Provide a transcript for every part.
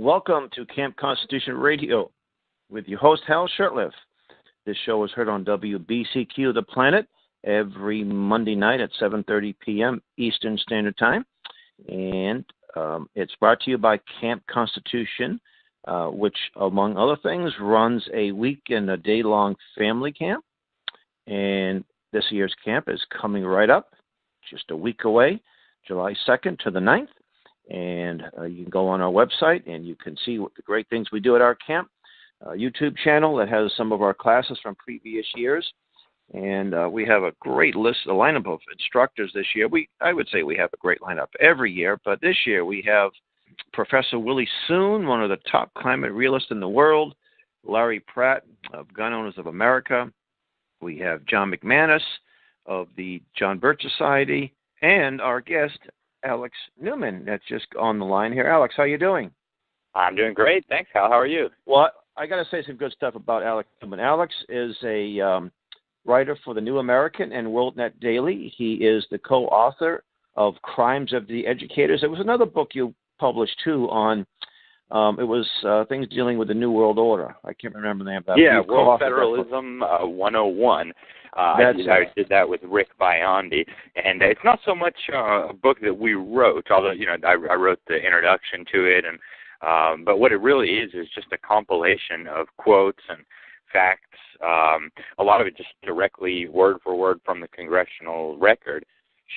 Welcome to Camp Constitution Radio with your host, Hal Shurtleff. This show is heard on WBCQ The Planet every Monday night at 7:30 p.m. Eastern Standard Time. And it's brought to you by Camp Constitution, which, among other things, runs a week and a day-long family camp. And this year's camp is coming right up, just a week away, July 2nd to the 9th. And you can go on our website and you can see what the great things we do at our camp. YouTube channel that has some of our classes from previous years. And we have a great list, a lineup of instructors this year. I would say we have a great lineup every year, but this year we have Professor Willie Soon, one of the top climate realists in the world, Larry Pratt of Gun Owners of America. We have John McManus of the John Birch Society, and our guest, Alex Newman, that's just on the line here. Alex, how you doing? I'm doing great. Thanks, Hal. How are you? Well, I got to say some good stuff about Alex Newman. Alex is a writer for the New American and WorldNet Daily. He is the co-author of Crimes of the Educators. There was another book you published, too, on it was things dealing with the New World Order. I can't remember the name of that. Yeah, World Federalism 101. I did that with Rick Biondi, and it's not so much a book that we wrote, although I wrote the introduction to it, and but what it really is just a compilation of quotes and facts. A lot of it just directly word for word from the congressional record,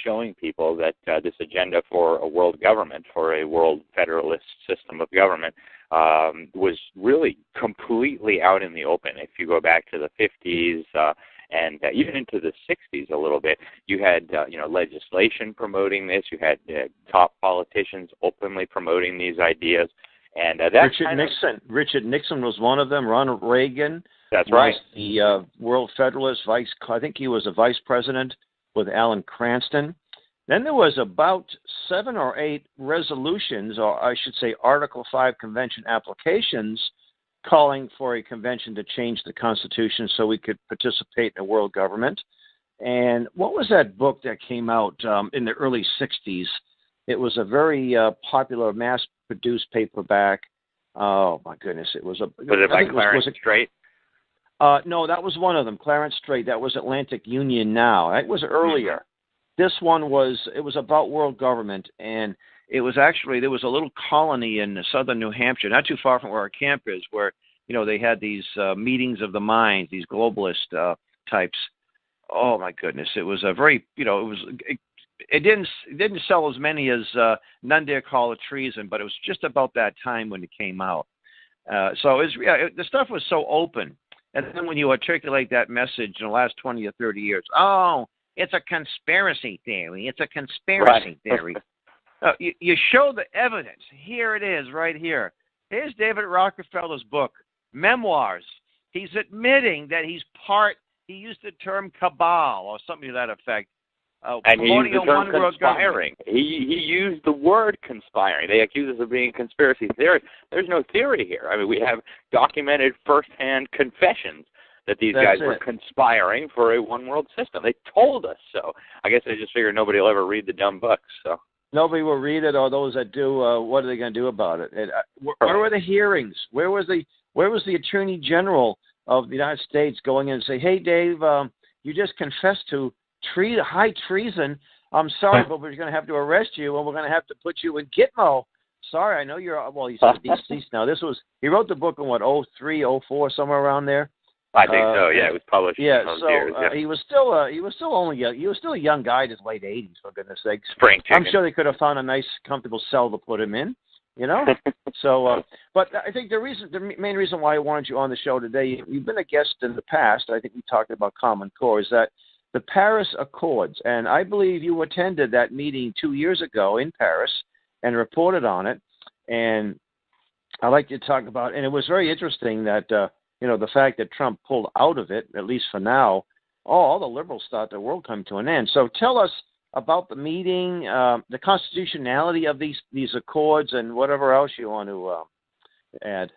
showing people that this agenda for a world government, for a world federalist system of government, was really completely out in the open. If you go back to the 50s and even into the 60s a little bit, you had legislation promoting this. You had top politicians openly promoting these ideas. And Richard Nixon was one of them. Ronald Reagan. That's right. The World Federalist I think he was a vice president with Alan Cranston. Then there was about 7 or 8 resolutions, or I should say Article 5 convention applications, calling for a convention to change the Constitution so we could participate in a world government. And what was that book that came out in the early 60s? It was a very popular mass-produced paperback. Oh, my goodness. Was it by Clarence Strait? No, that was one of them, Clarence Strait. That was Atlantic Union Now. That was earlier. Mm-hmm. This one was about world government, and it was actually, there was a little colony in southern New Hampshire, not too far from where our camp is, where, they had these meetings of the minds, these globalist types. Oh, my goodness. It was a very, it didn't sell as many as None Dare Call It Treason, but it was just about that time when it came out. So the stuff was so open. And then when you articulate that message in the last 20 or 30 years, it's a conspiracy theory. It's a conspiracy theory. You show the evidence. Here it is, right here. Here's David Rockefeller's book, Memoirs. He's admitting that he used the term cabal or something to that effect. And he used the term conspiring. He used the word conspiring. They accuse us of being conspiracy theorists. There's no theory here. I mean, we have documented firsthand confessions that these guys were conspiring for a one-world system. They told us so. I guess they just figured nobody will ever read the dumb books. So nobody will read it, or those that do, what are they going to do about it? And, where were the hearings? Where was the Attorney General of the United States going in and say, "Hey, Dave, you just confessed to high treason. I'm sorry, but we're going to have to arrest you, and we're going to have to put you in Gitmo. Sorry, I know you're, he's deceased now." He wrote the book in, 03, 04, somewhere around there? I think so, yeah. It was published in those years. Yeah. He was still a young guy in his late 80s, for goodness sakes. Spring chicken. I'm sure they could have found a nice, comfortable cell to put him in, So, but I think the main reason why I wanted you on the show today, you've been a guest in the past, I think we talked about Common Core, is that the Paris Accords, and I believe you attended that meeting 2 years ago in Paris and reported on it, and I'd like to talk about, and it was very interesting that, the fact that Trump pulled out of it, at least for now, all the liberals thought the world come to an end. So tell us about the meeting, the constitutionality of these accords, and whatever else you want to add.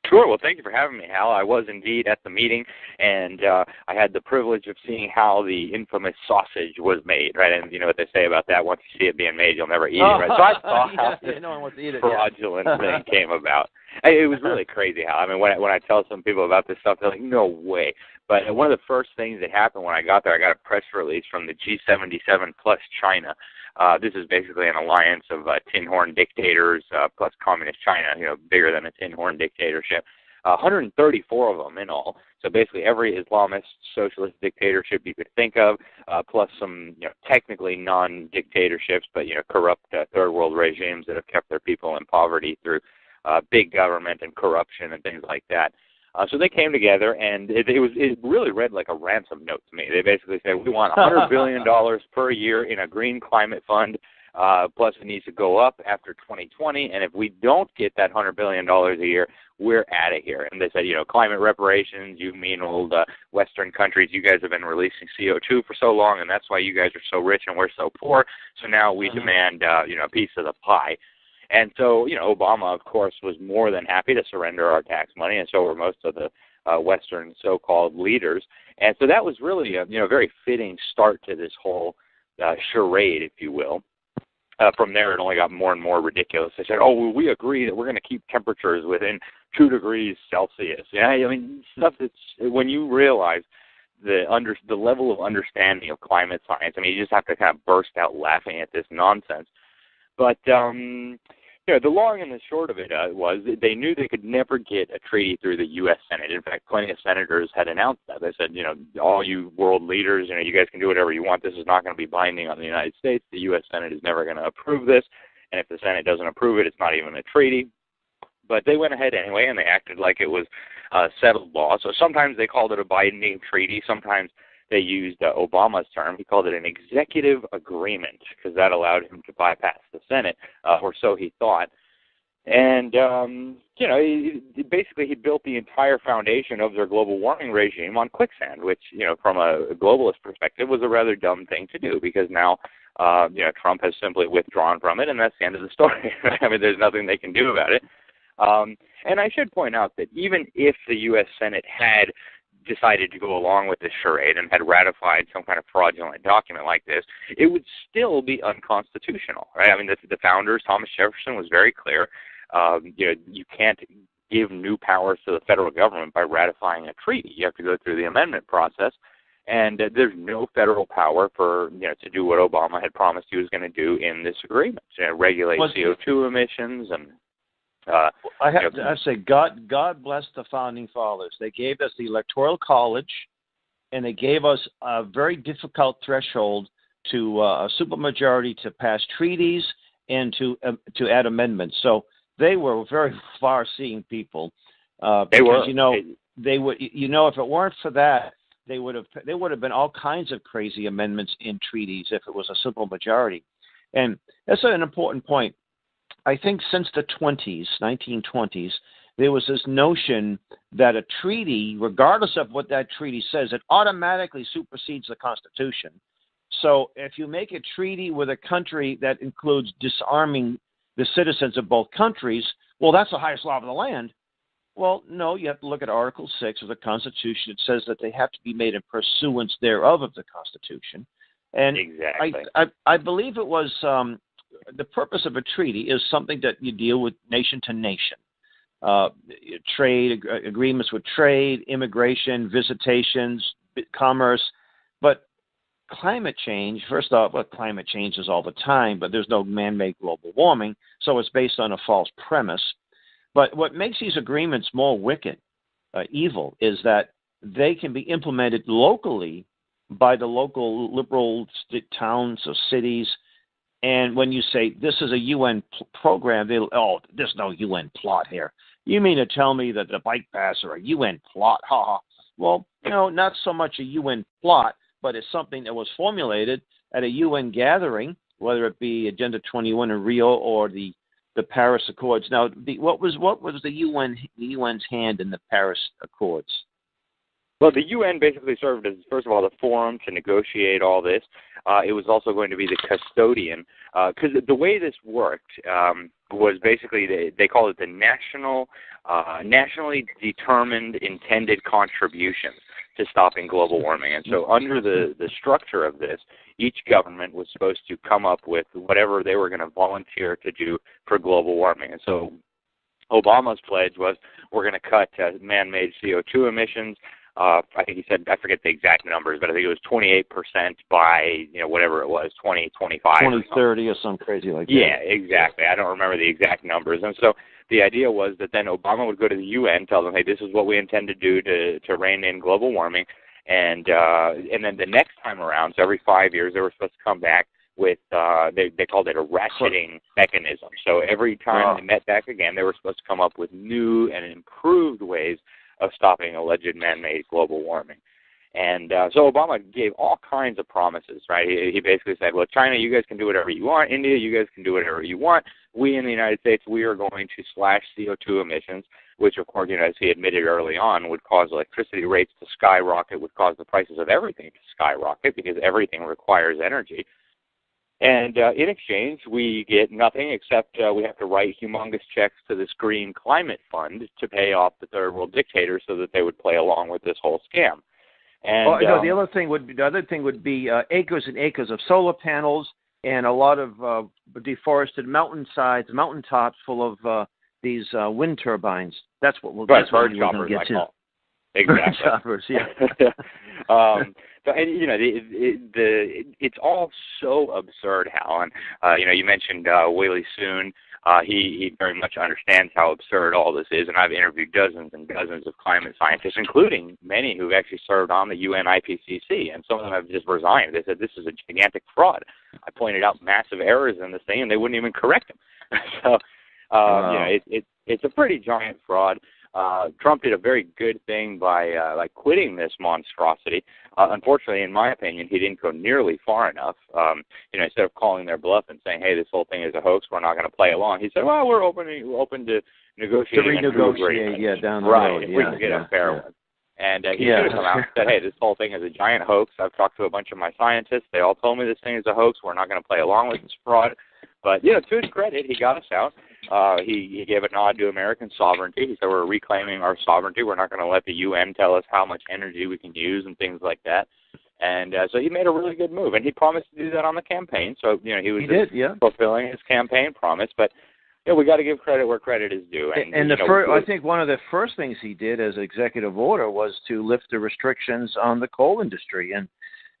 Sure. Well, thank you for having me, Hal. I was indeed at the meeting, and I had the privilege of seeing how the infamous sausage was made, right? And you know what they say about that, once you see it being made, you'll never eat it, right? So I saw how this no one wants to eat it, fraudulent thing came about. It was really crazy, Hal. I mean, when I tell some people about this stuff, they're like, no way. But one of the first things that happened when I got there, I got a press release from the G77 plus China. This is basically an alliance of tin horn dictators plus communist China, you know, bigger than a tin horn dictatorship. 134 of them in all. So basically every Islamist socialist dictatorship you could think of, plus some, you know, technically non-dictatorships, but, you know, corrupt third world regimes that have kept their people in poverty through big government and corruption and things like that. So they came together, and it really read like a ransom note to me. They basically said, we want $100 billion per year in a green climate fund, plus it needs to go up after 2020, and if we don't get that $100 billion a year, we're out of here. And they said, you know, climate reparations, you mean old Western countries, you guys have been releasing CO2 for so long, and that's why you guys are so rich and we're so poor, so now we demand, you know, a piece of the pie. And so, you know, Obama, of course, was more than happy to surrender our tax money, and so were most of the Western so-called leaders. And so that was really a, you know, very fitting start to this whole charade, if you will. From there, it only got more and more ridiculous. They said, oh, well, we agree that we're going to keep temperatures within 2 degrees Celsius. Yeah, I mean, stuff that's, when you realize the level of understanding of climate science, I mean, you just have to kind of burst out laughing at this nonsense. But, you know, the long and the short of it was they knew they could never get a treaty through the U.S. Senate. In fact, plenty of senators had announced that. They said, you know, all you world leaders, you know, you guys can do whatever you want. This is not going to be binding on the United States. The U.S. Senate is never going to approve this. And if the Senate doesn't approve it, it's not even a treaty. But they went ahead anyway, and they acted like it was settled law. So sometimes they called it a binding treaty. Sometimes they used Obama's term. He called it an executive agreement because that allowed him to bypass the Senate, or so he thought. And, you know, basically he built the entire foundation of their global warming regime on quicksand, which, you know, from a globalist perspective was a rather dumb thing to do because now, you know, Trump has simply withdrawn from it, and that's the end of the story. I mean, there's nothing they can do about it. And I should point out that even if the U.S. Senate had decided to go along with this charade and had ratified some kind of fraudulent document like this, it would still be unconstitutional, right? I mean, the founders, Thomas Jefferson, was very clear. You know, you can't give new powers to the federal government by ratifying a treaty. You have to go through the amendment process, and there's no federal power for, you know, to do what Obama had promised he was going to do in this agreement, you know, regulate CO2 emissions and. I have to say, God bless the founding fathers. They gave us the Electoral College, and they gave us a very difficult threshold to a supermajority to pass treaties and to add amendments. So they were very far-seeing people. They were. You know, they would. You know, if it weren't for that, there would have been all kinds of crazy amendments in treaties if it was a simple majority. And that's an important point. I think since the 1920s, there was this notion that a treaty, regardless of what that treaty says, it automatically supersedes the Constitution. So if you make a treaty with a country that includes disarming the citizens of both countries, well, that's the highest law of the land. Well, no, you have to look at Article 6 of the Constitution. It says that they have to be made in pursuance thereof of the Constitution. And exactly. I believe it was the purpose of a treaty is something that you deal with nation to nation. Trade, agreements with trade, immigration, visitations, commerce. But climate change, first off, well, climate changes all the time, but there's no man-made global warming, so it's based on a false premise. But what makes these agreements more wicked, evil, is that they can be implemented locally by the local liberal towns or cities. And when you say this is a UN program, there's no UN plot here. You mean to tell me that the bike paths are a UN plot? Ha ha. Well, you know, not so much a UN plot, but it's something that was formulated at a UN gathering, whether it be Agenda 21 in Rio or the Paris Accords. Now, what was the UN's hand in the Paris Accords? Well, the UN basically served as, first of all, the forum to negotiate all this. It was also going to be the custodian, because the way this worked was basically they call it the National nationally determined intended contributions to stopping global warming. And so under the structure of this, each government was supposed to come up with whatever they were going to volunteer to do for global warming. And so Obama's pledge was, we're going to cut man-made CO2 emissions. I think he said, I forget the exact numbers, but I think it was 28% by, whatever it was, 2025. 2030 or something crazy like that. Yeah, exactly. I don't remember the exact numbers. And so the idea was that then Obama would go to the UN, tell them, hey, this is what we intend to do to rein in global warming. And then the next time around, so every 5 years, they were supposed to come back with, they called it a ratcheting mechanism. So every time they met back again, they were supposed to come up with new and improved ways of stopping alleged man-made global warming. And so Obama gave all kinds of promises, right? He basically said, well, China, you guys can do whatever you want. India, you guys can do whatever you want. We in the United States, we are going to slash CO2 emissions, which, of course, as he admitted early on, would cause electricity rates to skyrocket, would cause the prices of everything to skyrocket because everything requires energy. And in exchange, we get nothing except we have to write humongous checks to this green climate fund to pay off the third world dictators so that they would play along with this whole scam. And the other thing would be acres and acres of solar panels and a lot of deforested mountainsides, mountaintops full of these wind turbines. That's what we're bird choppers, I call. Exactly. Bird choppers, yeah. It's all so absurd, Hal. And you mentioned Willie Soon. He very much understands how absurd all this is, and I've interviewed dozens and dozens of climate scientists, including many who've actually served on the UN IPCC, and some of them have just resigned. They said this is a gigantic fraud. I pointed out massive errors in this thing, and they wouldn't even correct them. So, it's a pretty giant fraud. Trump did a very good thing by quitting this monstrosity. Unfortunately, in my opinion, he didn't go nearly far enough. Instead of calling their bluff and saying, "Hey, this whole thing is a hoax. We're not going to play along," he said, "Well, we're open to negotiating." To renegotiate, down the road. Right, if we can get a fair one. And he should have come out and said, "Hey, this whole thing is a giant hoax. I've talked to a bunch of my scientists. They all told me this thing is a hoax. We're not going to play along with this fraud." But, to his credit, he got us out. He gave a nod to American sovereignty. He said, we're reclaiming our sovereignty. We're not going to let the UN tell us how much energy we can use and things like that. And so he made a really good move. And he promised to do that on the campaign. So, he was fulfilling his campaign promise. But, we got to give credit where credit is due. And I think one of the first things he did as executive order was to lift the restrictions on the coal industry. And,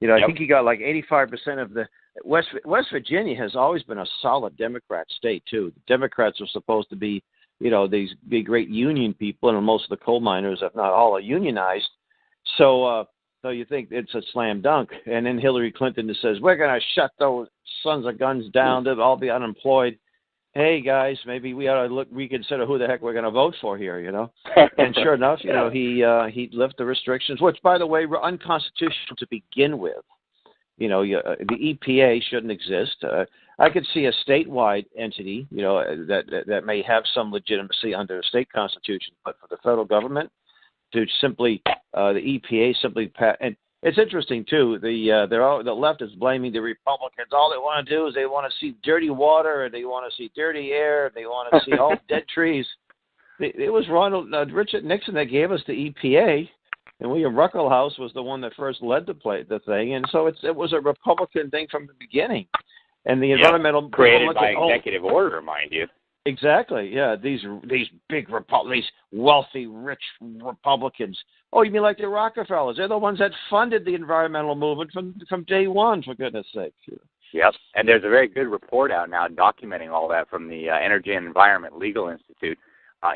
I think he got like 85% of the West Virginia has always been a solid Democrat state, too. The Democrats are supposed to be, these big, great union people, and most of the coal miners, if not all, are unionized. So you think it's a slam dunk. And then Hillary Clinton says, we're going to shut those sons of guns down. They'll all be unemployed. Hey, guys, maybe we ought to reconsider who the heck we're going to vote for here, And sure enough, he lifted the restrictions, which, by the way, were unconstitutional to begin with. The EPA shouldn't exist. I could see a statewide entity, that may have some legitimacy under a state constitution, but for the federal government to simply, the EPA simply and it's interesting too. The left is blaming the Republicans. All they want to do is they want to see dirty water, and they want to see dirty air, and they want to see all dead trees. It was Richard Nixon that gave us the EPA. And William Ruckelhaus was the one that first led the thing, and so it was a Republican thing from the beginning. And the environmental created by executive order, mind you. Exactly, yeah. These big these wealthy, rich Republicans. Oh, you mean like the Rockefellers? They're the ones that funded the environmental movement from day one, for goodness sake. Yep, and there's a very good report out now documenting all that from the Energy and Environment Legal Institute.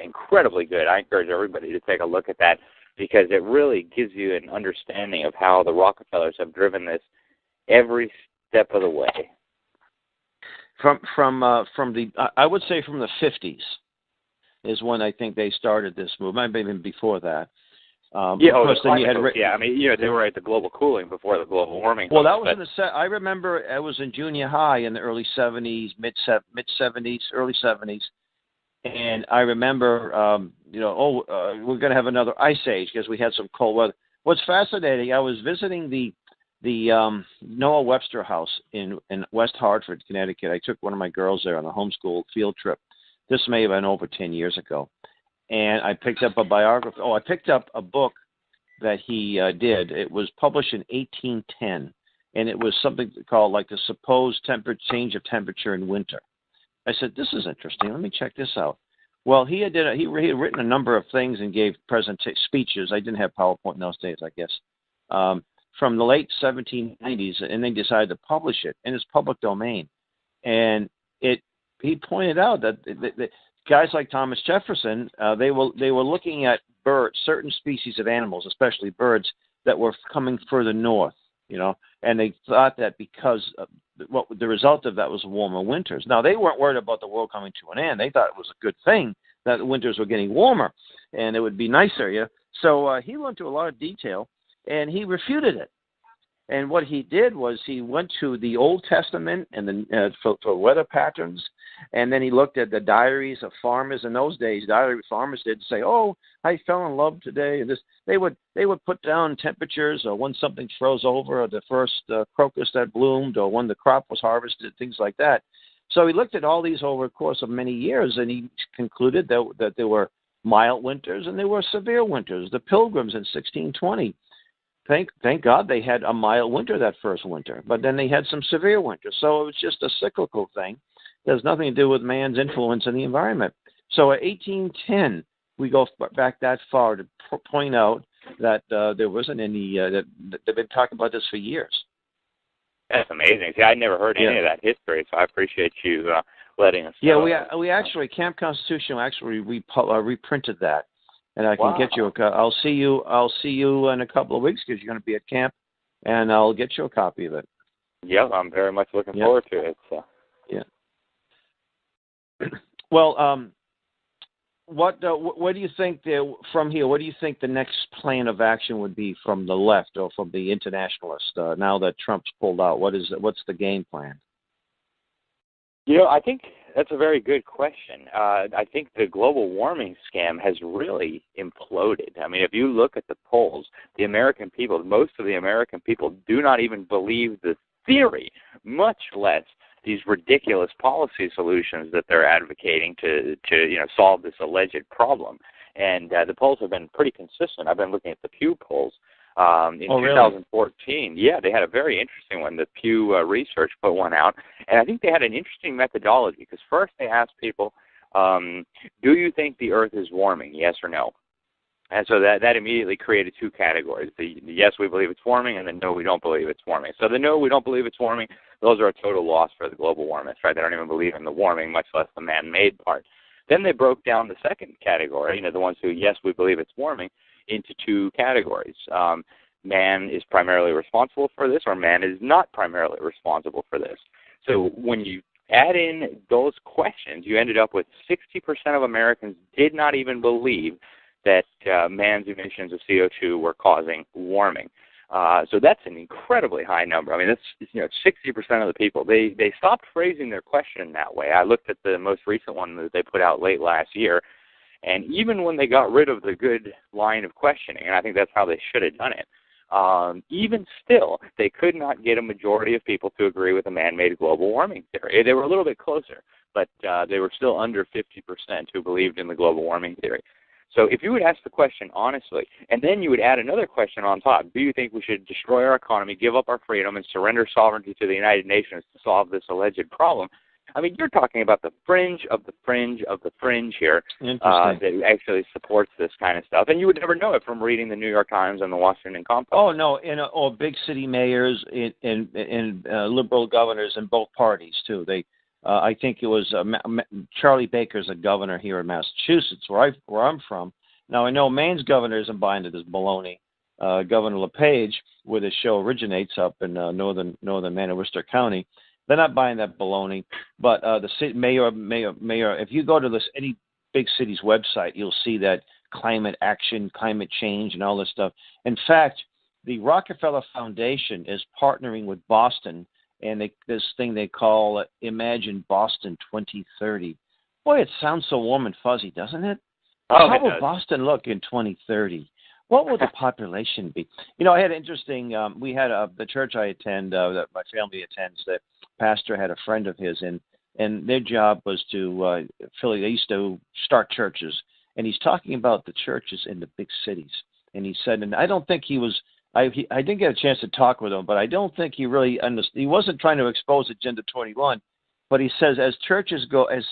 Incredibly good. I encourage everybody to take a look at that, because it really gives you an understanding of how the Rockefellers have driven this every step of the way. I would say from the 50s is when I think they started this move. Maybe even before that. They were at the global cooling before the global warming. Well, that was I remember I was in junior high in the early 70s, mid 70s, early 70s. And I remember, we're going to have another ice age because we had some cold weather. What's fascinating, I was visiting the Noah Webster House in West Hartford, Connecticut. I took one of my girls there on a homeschool field trip. This may have been over 10 years ago. and I picked up a biography. Oh, I picked up a book that he did. It was published in 1810, and it was something called like the supposed change of temperature in winter. I said, this is interesting. Let me check this out. Well, he had written a number of things and gave speeches. I didn't have PowerPoint in those days, I guess, from the late 1790s, and they decided to publish it in its public domain. And he pointed out that guys like Thomas Jefferson, they were looking at birds, certain species of animals, especially birds, that were coming further north, and they thought that because the result of that was warmer winters. Now, they weren't worried about the world coming to an end. They thought it was a good thing that the winters were getting warmer and it would be nicer. So he went into a lot of detail, and he refuted it. And what he did was he went to the Old Testament and for weather patterns, and then he looked at the diaries of farmers. In those days, farmers did say, "Oh, I fell in love today," and this they would put down temperatures, or when something froze over, or the first crocus that bloomed, or when the crop was harvested, things like that. So he looked at all these over the course of many years, and he concluded that there were mild winters and there were severe winters. The Pilgrims in 1620. Thank God they had a mild winter that first winter, but then they had some severe winters. So it was just a cyclical thing. It has nothing to do with man's influence in the environment. So at 1810, we go back that far to point out that there wasn't any, that they've been talking about this for years. That's amazing. See, I'd never heard any of that history, so I appreciate you letting us know. Yeah, we actually, Camp Constitution actually reprinted that. And I can get you I'll see you in a couple of weeks because you're going to be at camp, and I'll get you a copy of it. Yeah, I'm very much looking forward to it. So. Yeah. Well, what do you think from here? What do you think the next plan of action would be from the left or from the internationalists now that Trump's pulled out? What's the game plan? I think that's a very good question. I think the global warming scam has really imploded. I mean, if you look at the polls, most of the American people do not even believe the theory, much less these ridiculous policy solutions that they're advocating to solve this alleged problem. And the polls have been pretty consistent. I've been looking at the Pew polls. In 2014, they had a very interesting one. The Pew Research put one out, and I think they had an interesting methodology because first they asked people, do you think the Earth is warming, yes or no? And so that immediately created two categories. The yes, we believe it's warming, and the no, we don't believe it's warming. So the no, we don't believe it's warming, those are a total loss for the global warmists, right? They don't even believe in the warming, much less the man-made part. Then they broke down the second category, the ones who, yes, we believe it's warming, into two categories. Man is primarily responsible for this, or man is not primarily responsible for this. So when you add in those questions, you ended up with 60% of Americans did not even believe that man's emissions of CO2 were causing warming. So that's an incredibly high number. I mean, that's 60% of the people. They stopped phrasing their question that way. I looked at the most recent one that they put out late last year, and even when they got rid of the good line of questioning, and I think that's how they should have done it, even still, they could not get a majority of people to agree with the man-made global warming theory. They were a little bit closer, but they were still under 50% who believed in the global warming theory. So if you would ask the question honestly, and then you would add another question on top, do you think we should destroy our economy, give up our freedom, and surrender sovereignty to the United Nations to solve this alleged problem? I mean, you're talking about the fringe of the fringe of the fringe here that actually supports this kind of stuff. And you would never know it from reading the New York Times and the Washington Compost. Oh, no, or big city mayors and liberal governors in both parties, too. I think it was Charlie Baker's a governor here in Massachusetts, where I'm from. Now, I know Maine's governor isn't buying into this baloney. Governor LePage, where the show originates up in northern Manchester County, they're not buying that baloney. But the city, mayor, if you go to any big city's website, you'll see that climate action, climate change, and all this stuff. In fact, the Rockefeller Foundation is partnering with Boston, and this thing they call Imagine Boston 2030. Boy, it sounds so warm and fuzzy, doesn't it? How will Boston look in 2030? What will the population be? I had interesting, we had the church I attend, that my family attends, the pastor had a friend of his, and their job was to, they used to start churches, and he's talking about the churches in the big cities. And he said, and I don't think he was. I didn't get a chance to talk with him, but I don't think he really understood. He wasn't trying to expose Agenda 21, but he says as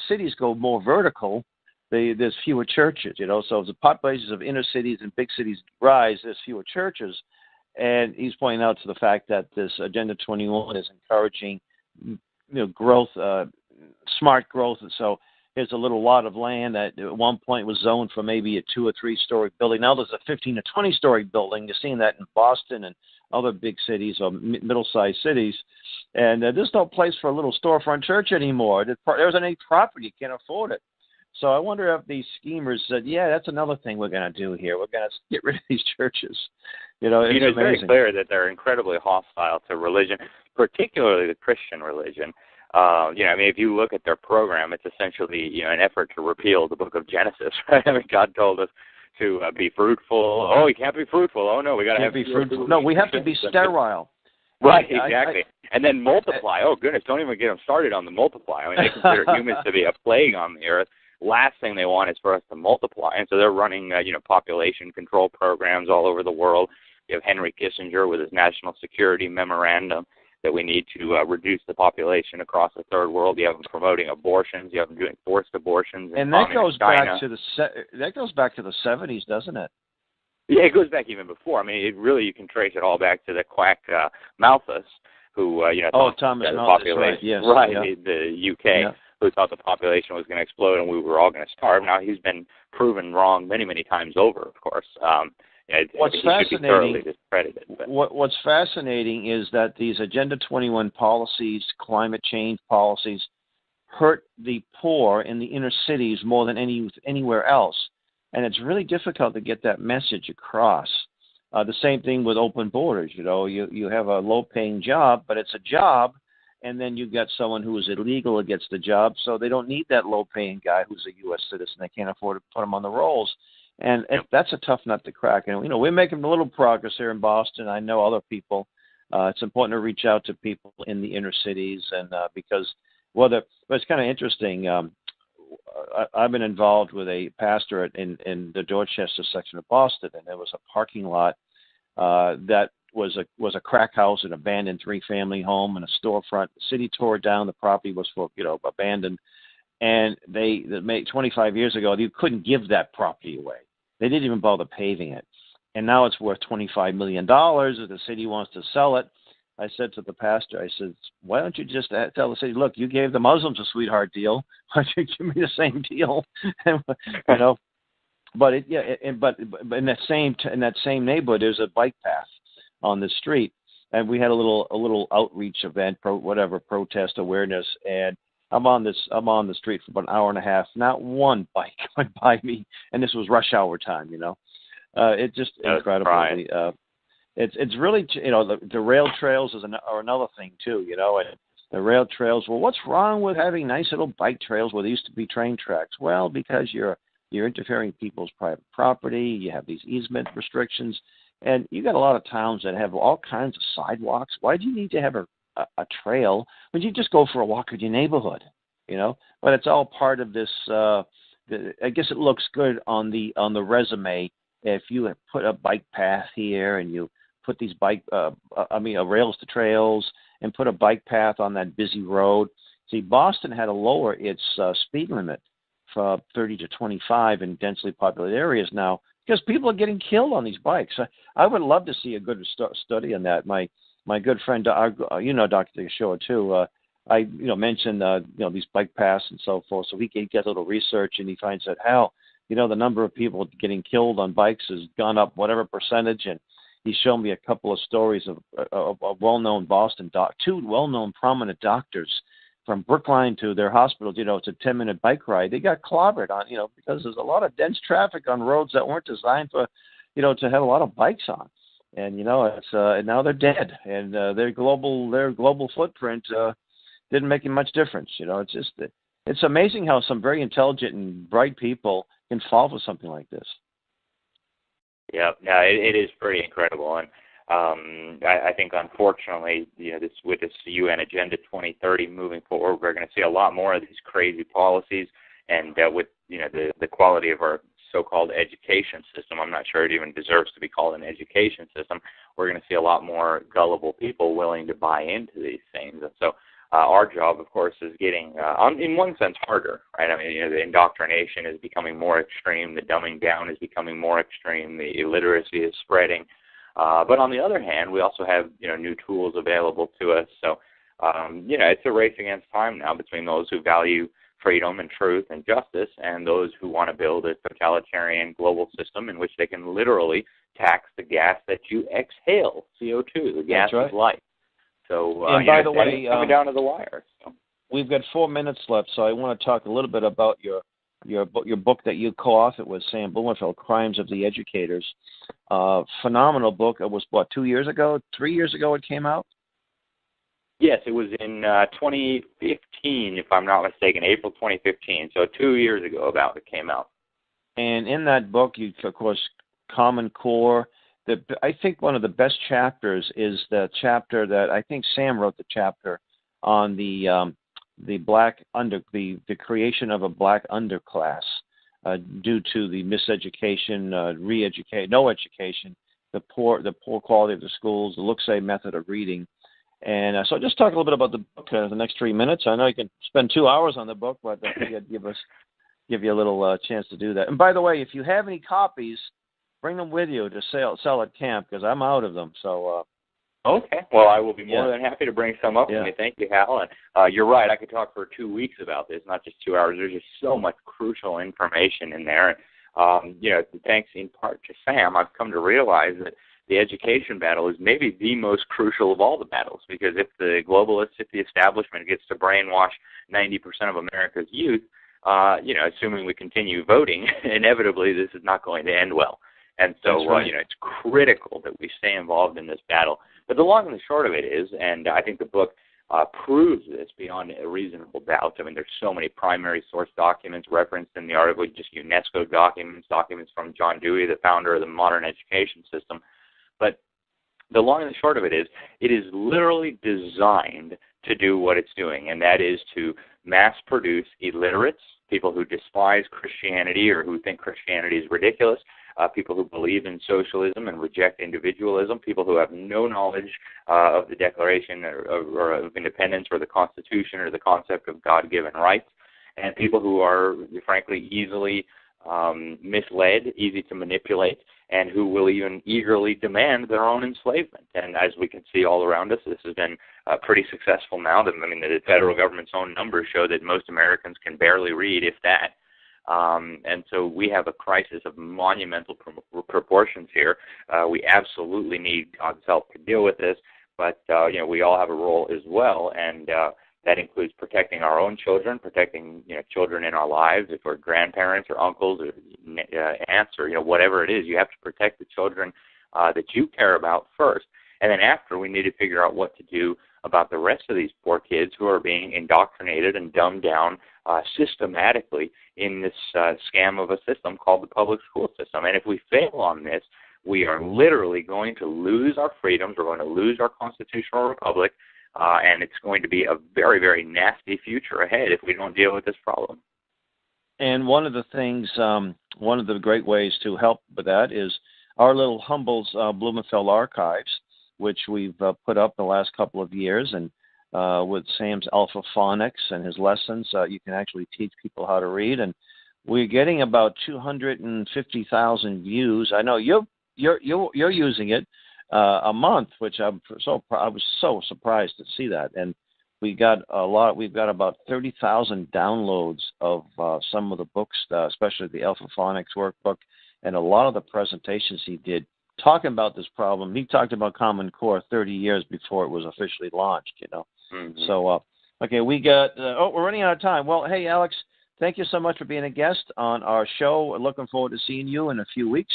cities go more vertical, there's fewer churches. So as the populations of inner cities and big cities rise, there's fewer churches. And he's pointing out to the fact that this Agenda 21 is encouraging, growth, smart growth. And so here's a little lot of land that at one point was zoned for maybe a 2 or 3 story building. Now there's a 15 or 20 story building. You're seeing that in Boston and other big cities or middle-sized cities. And there's no place for a little storefront church anymore. There isn't any property. You can't afford it. So I wonder if these schemers said, yeah, that's another thing we're going to do here. We're going to get rid of these churches. It's very clear that they're incredibly hostile to religion, particularly the Christian religion. If you look at their program, it's essentially, an effort to repeal the book of Genesis, right? God told us to be fruitful. Oh, we can't be fruitful. Oh, no, we got to be fruitful. No, we have to be sterile. Right, exactly. And then multiply. Oh, goodness, don't even get them started on the multiply. They consider humans to be a plague on the earth. Last thing they want is for us to multiply. And so they're running, population control programs all over the world. You have Henry Kissinger with his national security memorandum that we need to reduce the population across the third world. You have them promoting abortions. You have them doing forced abortions. And that goes back to the 70s, doesn't it? Yeah, it goes back even before. You can trace it all back to the quack Malthus, who Thomas Malthus, right? Yes, right, yeah. The UK, who thought the population was going to explode and we were all going to starve. Now he's been proven wrong many, many times over. Of course. What's fascinating is that these Agenda 21 policies, climate change policies, hurt the poor in the inner cities more than anywhere else. And it's really difficult to get that message across. The same thing with open borders. You have a low-paying job, but it's a job, and then you've got someone who is illegal that gets the job, so they don't need that low-paying guy who's a U.S. citizen. They can't afford to put him on the rolls. And that's a tough nut to crack. And, we're making a little progress here in Boston. I know other people. It's important to reach out to people in the inner cities, and because but it's kind of interesting. I've been involved with a pastor in the Dorchester section of Boston, and there was a parking lot that was a crack house, an abandoned 3-family home, and a storefront. The city tore it down. The property was abandoned, and they made 25 years ago you couldn't give that property away. They didn't even bother paving it, and now it's worth $25 million. If the city wants to sell it, I said to the pastor, I said, why don't you just tell the city, look, you gave the Muslims a sweetheart deal. Why don't you give me the same deal? But in that same neighborhood, there's a bike path on the street, and we had a little outreach event, protest awareness, and I'm on the street for about an hour and a half. Not one bike went by me, and this was rush hour time. It's just incredible. It's really the rail trails are another thing too. And the rail trails. Well, what's wrong with having nice little bike trails where there used to be train tracks? Well, because you're interfering with people's private property. You have these easement restrictions, and you got a lot of towns that have all kinds of sidewalks. Why do you need to have a trail when you just go for a walk in your neighborhood? But it's all part of this. I guess it looks good on the resume if you put a bike path here and you put these rails to trails and put a bike path on that busy road. See, Boston had to lower its speed limit from 30 to 25 in densely populated areas now because people are getting killed on these bikes. I would love to see a good study on that. My good friend, Dr. Shoa too. I mentioned these bike paths and so forth. So he gets a little research and he finds that the number of people getting killed on bikes has gone up whatever percentage. And he showed me a couple of stories of well-known Boston two well-known prominent doctors from Brookline to their hospital. It's a 10-minute bike ride. They got clobbered on because there's a lot of dense traffic on roads that weren't designed for to have a lot of bikes on. And it's and now they're dead, and their global footprint didn't make much difference. It's amazing how some very intelligent and bright people can fall for something like this. Yeah, it is pretty incredible, and I think unfortunately, with this UN Agenda 2030 moving forward, we're going to see a lot more of these crazy policies, and with the quality of our so-called education system. I'm not sure it even deserves to be called an education system. We're going to see a lot more gullible people willing to buy into these things. And so our job, of course, is getting, in one sense, harder, right? I mean, the indoctrination is becoming more extreme. The dumbing down is becoming more extreme. The illiteracy is spreading. But on the other hand, we also have, new tools available to us. So, it's a race against time now between those who value freedom and truth and justice and those who want to build a totalitarian global system in which they can literally tax the gas that you exhale, CO2, the gas of life. So, and by the way, coming down to the wire. So. We've got 4 minutes left, so I want to talk a little bit about your book that you co-authored with Sam Blumenfeld, Crimes of the Educators. Phenomenal book. It was, 2 years ago, 3 years ago it came out? Yes, it was in 2015, if I'm not mistaken, April 2015. So 2 years ago it came out. And in that book, you, of course, Common Core. I think one of the best chapters is the chapter that I think Sam wrote, the chapter on the creation of a black underclass due to the miseducation, no education, the poor quality of the schools, the look-say method of reading. And so just talk a little bit about the book the next 3 minutes. I know you can spend 2 hours on the book, but I think I'd give you a little chance to do that. And by the way, if you have any copies, bring them with you to sell at camp, because I'm out of them. So. Okay. Well, I will be more than happy to bring some up with me. Thank you, Hal. And you're right. I could talk for 2 weeks about this, not just 2 hours. There's just so much crucial information in there. Thanks in part to Sam, I've come to realize that the education battle is maybe the most crucial of all the battles, because if the globalists, if the establishment gets to brainwash 90% of America's youth, assuming we continue voting, inevitably this is not going to end well. And so, it's critical that we stay involved in this battle. But the long and the short of it is, and I think the book proves this beyond a reasonable doubt. I mean, there's so many primary source documents referenced in the article, just UNESCO documents from John Dewey, the founder of the modern education system. But the long and the short of it is literally designed to do what it's doing, and that is to mass produce illiterates, people who despise Christianity or who think Christianity is ridiculous, people who believe in socialism and reject individualism, people who have no knowledge of the Declaration or of Independence or the Constitution or the concept of God-given rights, and people who are, frankly, easily misled, easy to manipulate, and who will even eagerly demand their own enslavement. And as we can see all around us, this has been pretty successful now. The federal government's own numbers show that most Americans can barely read, if that. And so we have a crisis of monumental proportions here. We absolutely need God's help to deal with this, but we all have a role as well, and that includes protecting our own children, protecting children in our lives. If we're grandparents or uncles or aunts or whatever it is, you have to protect the children that you care about first. And then after, we need to figure out what to do about the rest of these poor kids who are being indoctrinated and dumbed down systematically in this scam of a system called the public school system. And if we fail on this, we are literally going to lose our freedoms. We're going to lose our constitutional republic. And it's going to be a very, very nasty future ahead if we don't deal with this problem. And one of the things, one of the great ways to help with that is our little Humboldt Blumenfeld archives, which we've put up the last couple of years. And with Sam's alpha phonics and his lessons, you can actually teach people how to read. And we're getting about 250,000 views. I know you're using it. A month, which I was so surprised to see that, and we've got about 30,000 downloads of some of the books, especially the Alpha Phonics workbook, and a lot of the presentations he did talking about this problem. He talked about Common Core 30 years before it was officially launched. Mm-hmm. So okay, we got we're running out of time. Well, hey Alex, thank you so much for being a guest on our show. Looking forward to seeing you in a few weeks.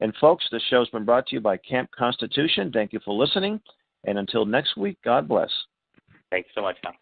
And folks, this show's been brought to you by Camp Constitution. Thank you for listening. And until next week, God bless. Thanks so much, Tom.